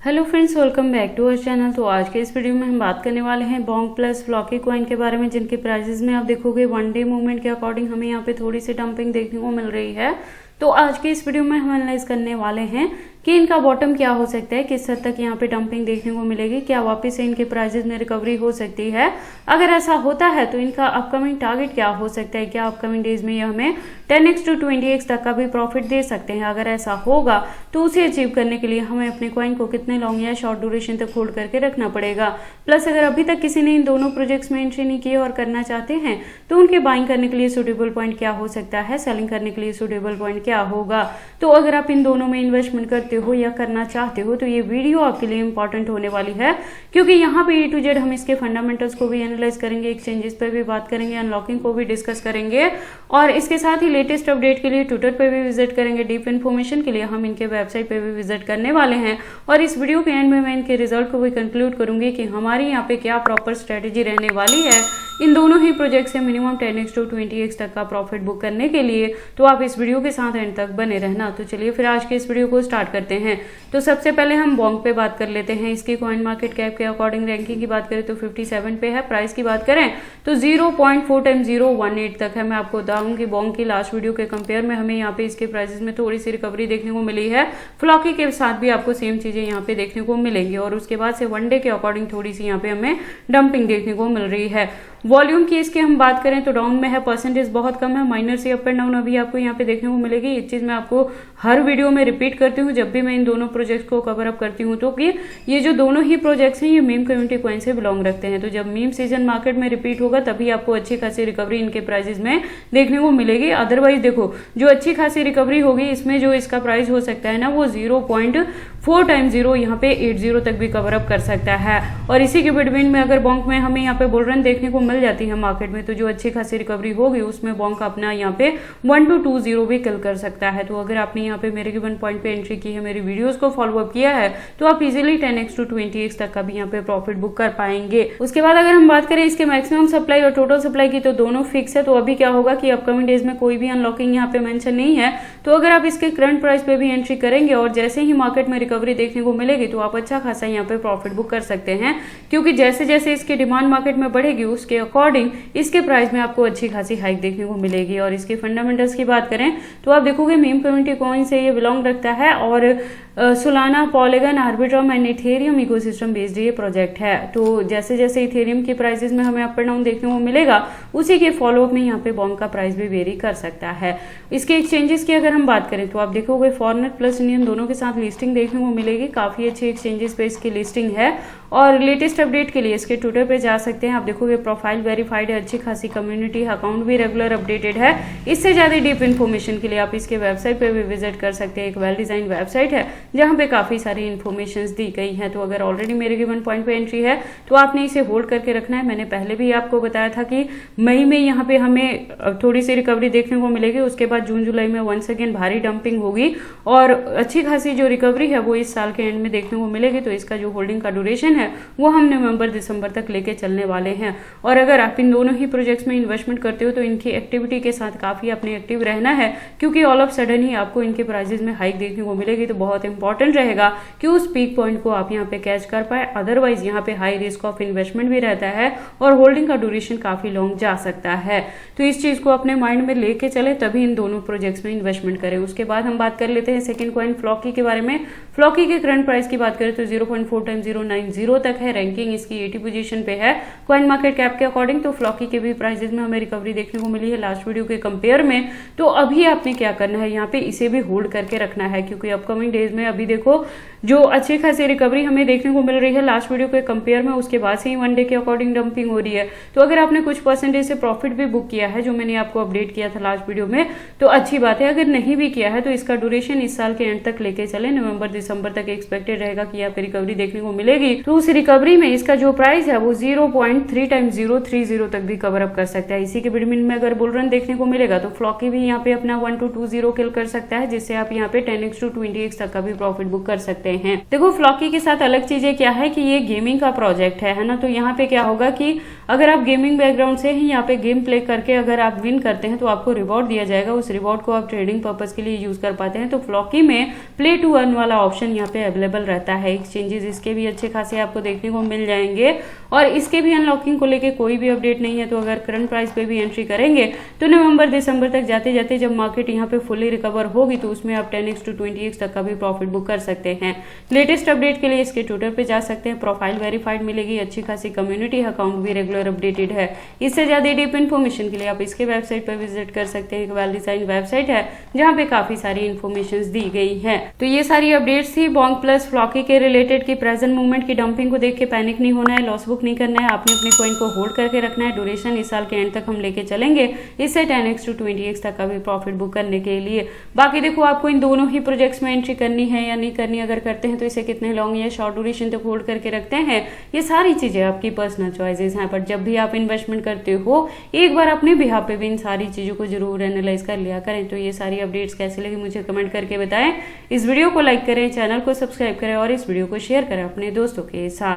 Hello friends, welcome back to our channel. तो आज के इस वीडियो में हम बात करने वाले हैं बोंग प्लस फ्लॉकी कॉइन के बारे में, जिनके प्राइजेस में आप देखोगे वन डे मूवमेंट के अकॉर्डिंग हमें यहाँ पे थोड़ी सी डंपिंग देखने को मिल रही है। तो आज के इस वीडियो में हम एनालाइज करने वाले हैं कि इनका बॉटम क्या हो सकता है, किस हद तक यहाँ पे डंपिंग देखने को मिलेगी, क्या वापस से इनके प्राइजेस में रिकवरी हो सकती है। अगर ऐसा होता है तो इनका अपकमिंग टारगेट क्या हो सकता है, क्या अपकमिंग डेज में ये हमें 10x to 20x तक का भी प्रॉफिट दे सकते हैं। अगर ऐसा होगा तो उसे अचीव करने के लिए हमें अपने कॉइन को कितने लॉन्ग या शॉर्ट ड्यूरेशन तक होल्ड करके रखना पड़ेगा। प्लस अगर अभी तक किसी ने इन दोनों प्रोजेक्ट्स में एंट्री नहीं की और करना चाहते हैं तो उनके बाइंग करने के लिए सुटेबल पॉइंट क्या हो सकता है, सेलिंग करने के लिए सुटेबल पॉइंट क्या होगा। तो अगर आप इन दोनों में इन्वेस्टमेंट करते हो या करना चाहते हो तो ये वीडियो आपके लिए इंपॉर्टेंट होने वाली है, क्योंकि यहाँ पे A to Z हम इसके फंडामेंटल्स को भी एनालाइज करेंगे, एक्सचेंजेस पे भी बात करेंगे, अनलॉकिंग को भी डिस्कस करेंगे और इसके साथ ही लेटेस्ट अपडेट के लिए ट्विटर पे भी विजिट करेंगे। डीप इन्फॉर्मेशन के लिए हम इनके वेबसाइट पे भी विजिट करने वाले हैं और इस वीडियो के एंड में मैं इनके रिजल्ट को भी कंक्लूड करूंगी कि हमारी यहाँ पे क्या प्रॉपर स्ट्रेटेजी रहने वाली है इन दोनों ही प्रोजेक्ट से मिनिमम 10x to 20x तक का प्रॉफिट बुक करने के लिए। तो आप इस वीडियो के साथ एंड तक बने रहना। तो चलिए फिर आज के इस वीडियो को स्टार्ट करते हैं। तो सबसे पहले हम बोंग पे बात कर लेते हैं। इसकी कॉइन मार्केट कैप के अकॉर्डिंग रैंकिंग की बात करें तो 57 पे है। प्राइस की बात करें तो 0.4 टाइम्स 018 तक है। मैं आपको बताऊं कि बोंग की लास्ट वीडियो के कंपेयर में हमें यहाँ पे इसके प्राइसेस में थोड़ी सी रिकवरी देखने को मिली है। फ्लॉकी के साथ भी आपको सेम चीजें यहाँ पे देखने को मिलेंगी और उसके बाद से वन डे के अकॉर्डिंग थोड़ी सी यहाँ पे हमें डंपिंग देखने को मिल रही है। वॉल्यूम की इसकी हम बात करें तो डाउन में है, परसेंटेज बहुत कम है, माइनर से अप एंड डाउन अभी आपको यहाँ पे देखने को मिलेगी। इस चीज मैं आपको हर वीडियो में रिपीट करती हूँ जब भी मैं इन दोनों प्रोजेक्ट्स को कवर अप करती हूँ, तो कि ये जो दोनों ही प्रोजेक्ट्स हैं ये मीम कम्युनिटी कॉइन से बिलोंग रखते हैं। तो जब मीम सीजन मार्केट में रिपीट होगा तभी आपको अच्छी खासी रिकवरी इनके प्राइजेस में देखने को मिलेगी। अदरवाइज देखो, जो अच्छी खासी रिकवरी होगी इसमें जो इसका प्राइस हो सकता है ना वो 0.4 टाइम्स 0 यहाँ पे 80 तक भी कवर अप कर सकता है। और इसी के बिटवीन में अगर बोंग में हमें यहाँ पे बुल रन देखने को मिल जाती है मार्केट में, तो जो अच्छी खासी रिकवरी होगी उसमें बोंग का अपना यहाँ पे 1 to 20 भी किल कर सकता है। तो अगर आपने यहाँ पे मेरे गिवन पॉइंट पे एंट्री की है, मेरी वीडियोस को फॉलो अप किया है, तो आप इजीली 10x to 20x तक का भी यहाँ पे प्रॉफिट बुक कर पाएंगे। उसके बाद अगर हम बात करें इसके मैक्सिमम सप्लाई और टोटल सप्लाई की, तो दोनों फिक्स है। तो अभी क्या होगा कि अपकमिंग डेज में कोई भी अनलॉकिंग यहाँ पे मेंशन नहीं है। तो अगर आप इसके करंट प्राइस पे भी एंट्री करेंगे और जैसे ही मार्केट में रिकवरी देखने को मिलेगी तो आप अच्छा खासा यहाँ पे प्रॉफिट बुक कर सकते हैं, क्योंकि जैसे जैसे इसकी डिमांड मार्केट में बढ़ेगी उसके अकॉर्डिंग इसके प्राइस में आपको अच्छी खासी हाइक देखने को मिलेगी। और इसके फंडामेंटल्स की बात करें तो आप देखोगे मीम कम्युनिटी कॉइन से ये बिलोंग रखता है और Solana, polygon, Arbitrum and Ethereum ecosystem based ये प्रोजेक्ट है। तो जैसे जैसे इथेरियम के प्राइसेस में हमें अप एंड डाउन देखने को मिलेगा उसी के फॉलोअप में यहाँ पे बोंग का प्राइस भी वेरी कर सकता है। इसके एक्सचेंजेस की अगर हम बात करें तो आप देखोगे फॉरनेट प्लस इंडियन दोनों के साथ लिस्टिंग देखने को मिलेगी। काफी अच्छी एक्सचेंजेस पे इसकी लिस्टिंग है और लेटेस्ट अपडेट के लिए इसके ट्विटर पे जा सकते हैं। आप देखोगे प्रोफाइल वेरीफाइड है, अच्छी खासी कम्युनिटी, अकाउंट भी रेगुलर अपडेटेड है। इससे ज्यादा डीप इन्फॉर्मेशन के लिए आप इसके वेबसाइट पे भी विजिट कर सकते हैं। एक वेल डिजाइन वेबसाइट है जहाँ पे काफी सारी इन्फॉर्मेशन दी गई है। तो अगर ऑलरेडी मेरे गिवन पॉइंट पे एंट्री है तो आपने इसे होल्ड करके रखना है। मैंने पहले भी आपको बताया था कि मई में यहाँ पे हमें थोड़ी सी रिकवरी देखने को मिलेगी, उसके बाद जून जुलाई में वंस अगेन भारी डंपिंग होगी और अच्छी खासी जो रिकवरी है वो इस साल के एंड में देखने को मिलेगी। तो इसका जो होल्डिंग का ड्यूरेशन है वो हम नवंबर दिसंबर तक लेके चलने वाले हैं। और अगर आप इन दोनों ही प्रोजेक्ट्स में इन्वेस्टमेंट करते हो तो इनकी एक्टिविटी के साथ काफी अपने एक्टिव रहना है, क्योंकि ऑल ऑफ सडन ही आपको इनके प्राइसेस में हाइक देखने को मिलेगी। तो बहुत इंपॉर्टेंट रहेगा कि उस पीक पॉइंट को आप यहाँ पे कैच कर पाए। अदरवाइज यहाँ पे हाई रिस्क ऑफ इन्वेस्टमेंट भी रहता है और होल्डिंग का ड्यूरेशन काफी लॉन्ग जा सकता है। तो इस चीज को अपने माइंड में लेके चले तभी इन दोनों प्रोजेक्ट्स में इन्वेस्टमेंट करें। उसके बाद हम बात कर लेते हैं सेकंड कॉइन फ्लॉकी के बारे में। फ्लॉकी के करंट प्राइस की बात करें तो 0.4 टाइम्स 090 तक है। रैंकिंग इसकी 80 पोजीशन पे है कॉइन मार्केट कैप के अकॉर्डिंग। तो फ्लॉकी के भी प्राइसेस में हमें रिकवरी देखने को मिली है लास्ट वीडियो के कंपेयर में। तो अभी आपने क्या करना है, यहाँ पे इसे भी होल्ड करके रखना है, क्योंकि अपकमिंग डेज में अभी देखो जो अच्छी खासी रिकवरी हमें देखने को मिल रही है लास्ट वीडियो के कंपेयर में, उसके बाद से ही वन डे के अकॉर्डिंग डंपिंग हो रही है। तो अगर आपने कुछ परसेंटेज से प्रॉफिट भी बुक किया है, जो मैंने आपको अपडेट किया था लास्ट वीडियो में, तो अच्छी बात है। अगर नहीं भी किया है तो इसका ड्यूरेशन इस साल के एंड तक लेके चले, नवंबर दिसंबर तक एक्सपेक्टेड रहेगा कि यहाँ पे रिकवरी देखने को मिलेगी। तो उस रिकवरी में इसका जो प्राइस है वो 0.3 टाइम्स 030 तक भी कवर अप कर सकता है। इसी के बिटवीन में अगर बुल रन देखने को मिलेगा तो फ्लॉकी भी यहाँ पे अपना 1 to 20 किल कर सकता है, जिससे आप यहाँ पे 10x to 20x तक का भी प्रॉफिट बुक कर सकते हैं। देखो फ्लॉकी के साथ अलग चीजें क्या है कि ये गेमिंग का प्रोजेक्ट है ना। तो यहाँ पे क्या होगा कि अगर आप गेमिंग बैकग्राउंड से हैं, यहाँ पे गेम प्ले करके अगर आप विन करते हैं तो आपको रिवॉर्ड दिया जाएगा। उस रिवॉर्ड को आप ट्रेडिंग पर्पज के लिए यूज कर पाते हैं। तो फ्लॉकी में प्ले टू अर्न वाला ऑप्शन यहाँ पे अवेलेबल रहता है। एक्सचेंजेस इसके भी अच्छे खासे आपको देखने को मिल जाएंगे और इसके भी अनलॉकिंग को लेके कोई भी अपडेट नहीं है। तो अगर करंट प्राइस पे भी एंट्री करेंगे तो नवंबर दिसंबर तक जाते जाते जब मार्केट यहाँ पे फुली रिकवर होगी तो उसमें आप 10x to 20x तक का भी प्रॉफिट बुक कर सकते हैं। लेटेस्ट अपडेट के लिए इसके ट्विटर पे जा सकते हैं। प्रोफाइल वेरीफाइड मिलेगी, अच्छी खासी कम्युनिटी, अकाउंट भी रेगुलर अपडेटेड है। इससे ज्यादा डीप इन्फॉर्मेशन के लिए आप इसके वेबसाइट पर विजिट कर सकते हैं। एक वेल डिजाइन वेबसाइट है जहाँ पे काफी सारी इन्फॉर्मेशन दी गई है। तो ये सारी अपडेट्स थी बॉन्ग प्लस फ्लॉकी के रिलेटेड की प्रेजेंट मूवमेंट की डंपिंग को देख के पैनिक नहीं होना है, लॉस बुक नहीं करना है। आपने अपने कॉइन को होल्ड करके रखना है। ड्यूरेशन इस साल के एंड तक हम लेके चलेंगे, इससे 10x to 20x तक का भी प्रॉफिट बुक करने के लिए। बाकी देखो आपको इन दोनों ही प्रोजेक्ट्स में एंट्री करनी है या नहीं करनी, अगर करते हैं तो इसे कितने लॉन्ग या शॉर्ट ड्यूरेशन तक होल्ड करके रखते हैं, ये सारी चीजें आपकी पर्सनल चॉइसेस हैं। पर जब भी आप इन्वेस्टमेंट करते हो एक बार अपने बिहाफ पे भी इन सारी चीजों को जरूर एनालाइज कर लिया करें। तो ये सारी अपडेट्स कैसी लगी मुझे कमेंट करके बताएं। इस वीडियो को लाइक करें, चैनल को सब्सक्राइब करें और इस वीडियो को शेयर करें अपने दोस्तों के साथ।